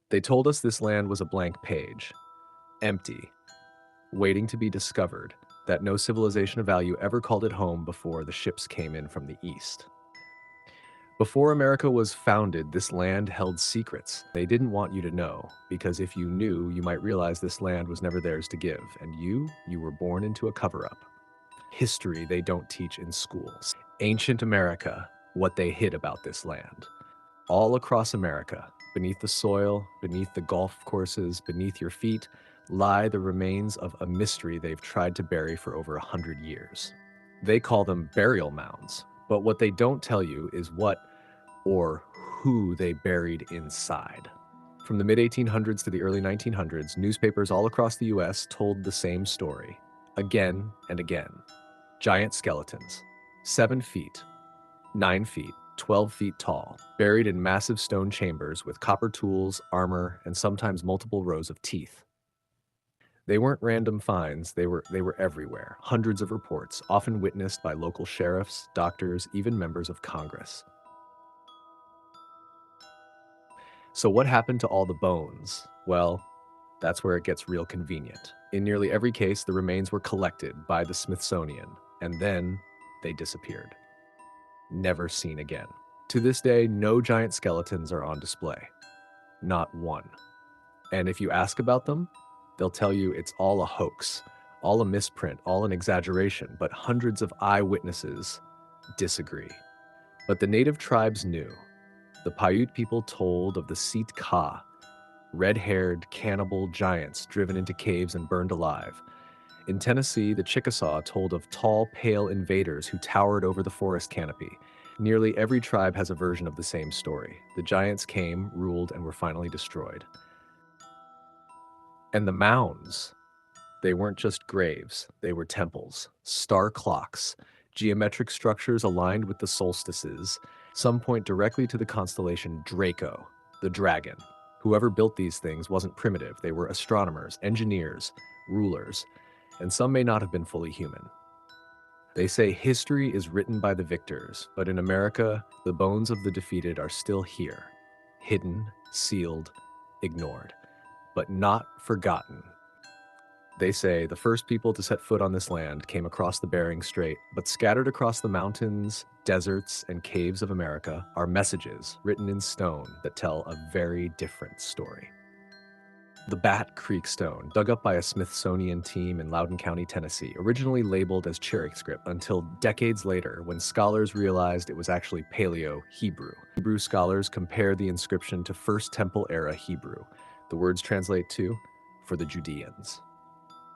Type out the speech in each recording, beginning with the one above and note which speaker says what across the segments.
Speaker 1: They told us this land was a blank page, empty, waiting to be discovered, that no civilization of value ever called it home before the ships came in from the east. Before America was founded, this land held secrets they didn't want you to know, because if you knew, you might realize this land was never theirs to give, and you were born into a cover-up. History they don't teach in schools. Ancient America, what they hid about this land. All across America, beneath the soil, beneath the golf courses, beneath your feet, lie the remains of a mystery they've tried to bury for over 100 years. They call them burial mounds, but what they don't tell you is what or who they buried inside. From the mid-1800s to the early 1900s, newspapers all across the US told the same story, again and again. Giant skeletons, 7 feet, 9 feet, 12 feet tall, buried in massive stone chambers with copper tools, armor, and sometimes multiple rows of teeth. They weren't random finds, they were everywhere. Hundreds of reports, often witnessed by local sheriffs, doctors, even members of Congress. So what happened to all the bones? Well, that's where it gets real convenient. In nearly every case, the remains were collected by the Smithsonian, and then they disappeared. Never seen again. To this day, no giant skeletons are on display. Not one. And if you ask about them, they'll tell you it's all a hoax, all a misprint, all an exaggeration, but hundreds of eyewitnesses disagree. But the native tribes knew. The Paiute people told of the Seat Ka, red-haired cannibal giants driven into caves and burned alive. In Tennessee, the Chickasaw told of tall, pale invaders who towered over the forest canopy. Nearly every tribe has a version of the same story. The giants came, ruled, and were finally destroyed. And the mounds, they weren't just graves, they were temples, star clocks, geometric structures aligned with the solstices. Some point directly to the constellation Draco, the dragon. Whoever built these things wasn't primitive. They were astronomers, engineers, rulers, and some may not have been fully human. They say history is written by the victors, but in America, the bones of the defeated are still here, hidden, sealed, ignored, but not forgotten. They say the first people to set foot on this land came across the Bering Strait, but scattered across the mountains, deserts, and caves of America are messages written in stone that tell a very different story. The Bat Creek Stone, dug up by a Smithsonian team in Loudoun County, Tennessee, originally labeled as Cherokee script until decades later when scholars realized it was actually Paleo-Hebrew. Hebrew scholars compare the inscription to First Temple era Hebrew. The words translate to, for the Judeans.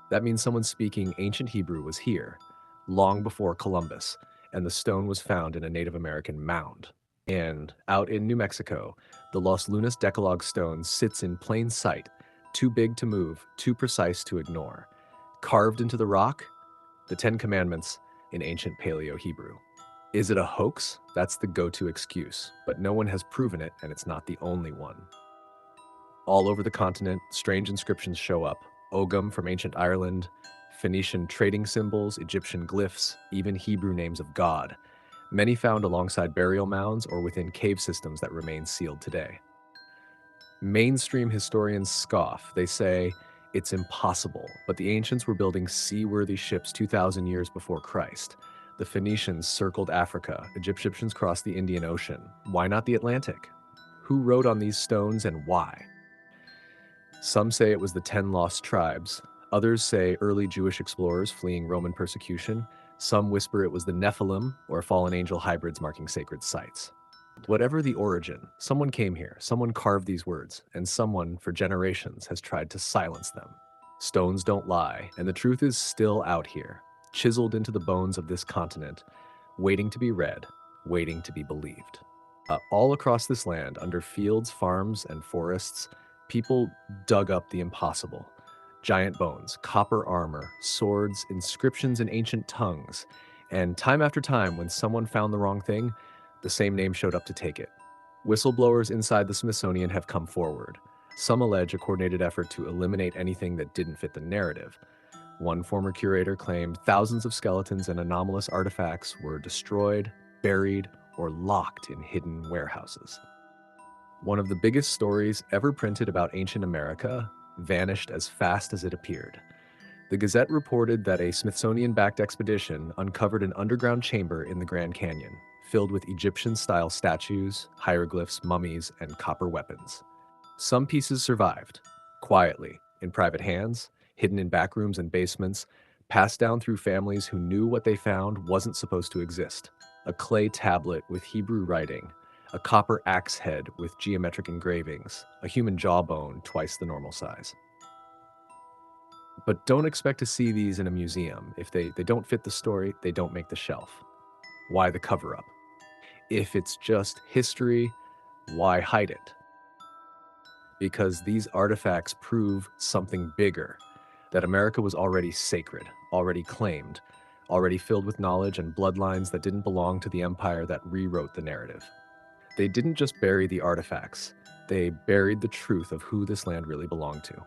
Speaker 1: That means someone speaking ancient Hebrew was here, long before Columbus, and the stone was found in a Native American mound. And out in New Mexico, the Los Lunas Decalogue stone sits in plain sight, too big to move, too precise to ignore. Carved into the rock, the 10 Commandments in ancient Paleo-Hebrew. Is it a hoax? That's the go-to excuse, but no one has proven it, and it's not the only one. All over the continent, strange inscriptions show up. Ogham from ancient Ireland, Phoenician trading symbols, Egyptian glyphs, even Hebrew names of God. Many found alongside burial mounds or within cave systems that remain sealed today. Mainstream historians scoff. They say it's impossible, but the ancients were building seaworthy ships 2,000 years before Christ. The Phoenicians circled Africa, Egyptians crossed the Indian Ocean. Why not the Atlantic? Who wrote on these stones and why? Some say it was the 10 lost tribes. Others say early Jewish explorers fleeing Roman persecution. Some whisper it was the Nephilim or fallen angel hybrids marking sacred sites. Whatever the origin, someone came here, someone carved these words, and someone, for generations, has tried to silence them. Stones don't lie, and the truth is still out here, chiseled into the bones of this continent, waiting to be read, waiting to be believed. All across this land, under fields, farms, and forests, people dug up the impossible. Giant bones, copper armor, swords, inscriptions in ancient tongues. And time after time, when someone found the wrong thing, the same name showed up to take it. Whistleblowers inside the Smithsonian have come forward. Some allege a coordinated effort to eliminate anything that didn't fit the narrative. One former curator claimed thousands of skeletons and anomalous artifacts were destroyed, buried, or locked in hidden warehouses. One of the biggest stories ever printed about ancient America vanished as fast as it appeared. The Gazette reported that a Smithsonian-backed expedition uncovered an underground chamber in the Grand Canyon, filled with Egyptian-style statues, hieroglyphs, mummies, and copper weapons. Some pieces survived, quietly, in private hands, hidden in back rooms and basements, passed down through families who knew what they found wasn't supposed to exist. A clay tablet with Hebrew writing, a copper axe head with geometric engravings, a human jawbone twice the normal size. But don't expect to see these in a museum. If they don't fit the story, they don't make the shelf. Why the cover-up? If it's just history, why hide it? Because these artifacts prove something bigger, that America was already sacred, already claimed, already filled with knowledge and bloodlines that didn't belong to the empire that rewrote the narrative. They didn't just bury the artifacts, they buried the truth of who this land really belonged to.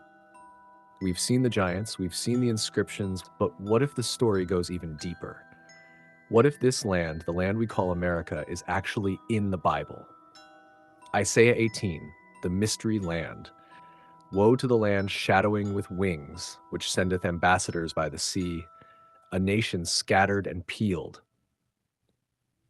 Speaker 1: We've seen the giants, we've seen the inscriptions, but what if the story goes even deeper? What if this land, the land we call America, is actually in the Bible? Isaiah 18, the mystery land. Woe to the land shadowing with wings, which sendeth ambassadors by the sea, a nation scattered and peeled.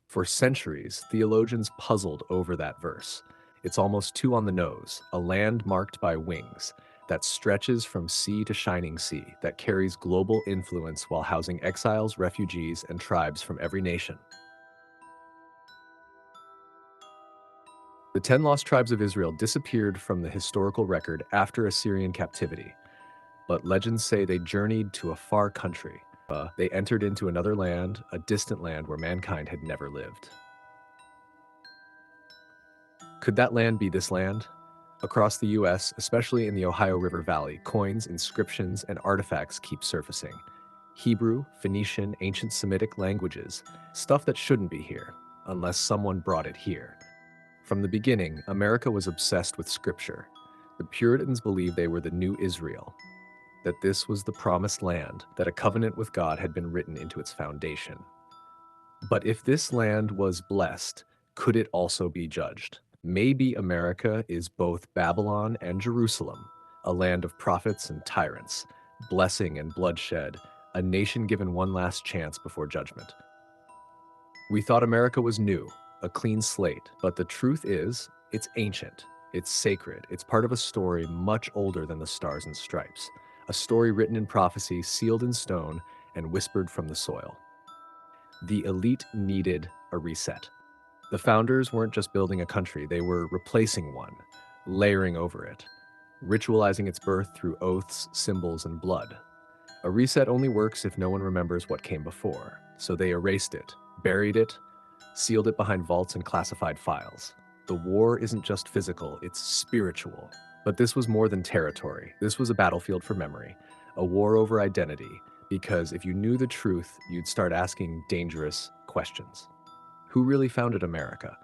Speaker 1: For centuries, theologians puzzled over that verse. It's almost too on the nose, a land marked by wings, that stretches from sea to shining sea, that carries global influence while housing exiles, refugees, and tribes from every nation. The 10 lost tribes of Israel disappeared from the historical record after Assyrian captivity, but legends say they journeyed to a far country. They entered into another land, a distant land where mankind had never lived. Could that land be this land? Across the US, especially in the Ohio River Valley, coins, inscriptions, and artifacts keep surfacing. Hebrew, Phoenician, ancient Semitic languages, stuff that shouldn't be here, unless someone brought it here. From the beginning, America was obsessed with scripture. The Puritans believed they were the new Israel, that this was the promised land, that a covenant with God had been written into its foundation. But if this land was blessed, could it also be judged? Maybe America is both Babylon and Jerusalem, a land of prophets and tyrants, blessing and bloodshed, a nation given one last chance before judgment. We thought America was new, a clean slate, but the truth is, it's ancient, it's sacred, it's part of a story much older than the Stars and Stripes, a story written in prophecy, sealed in stone, and whispered from the soil. The elite needed a reset. The founders weren't just building a country, they were replacing one, layering over it, ritualizing its birth through oaths, symbols, and blood. A reset only works if no one remembers what came before, so they erased it, buried it, sealed it behind vaults and classified files. The war isn't just physical, it's spiritual. But this was more than territory. This was a battlefield for memory, a war over identity, because if you knew the truth, you'd start asking dangerous questions. Who really founded America?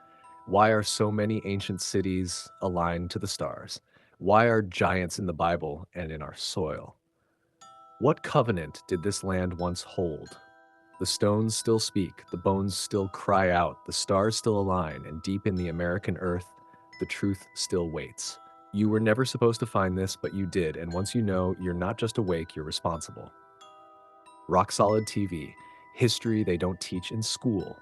Speaker 1: Why are so many ancient cities aligned to the stars? Why are giants in the Bible and in our soil? What covenant did this land once hold? The stones still speak, the bones still cry out, the stars still align, and deep in the American earth, the truth still waits. You were never supposed to find this, but you did, and once you know, you're not just awake, you're responsible. Rock Solid TV, history they don't teach in school,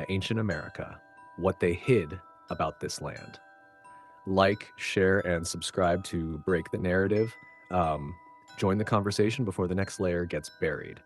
Speaker 1: ancient America, what they hid about this land. Like, share, and subscribe to break the narrative. Join the conversation before the next layer gets buried.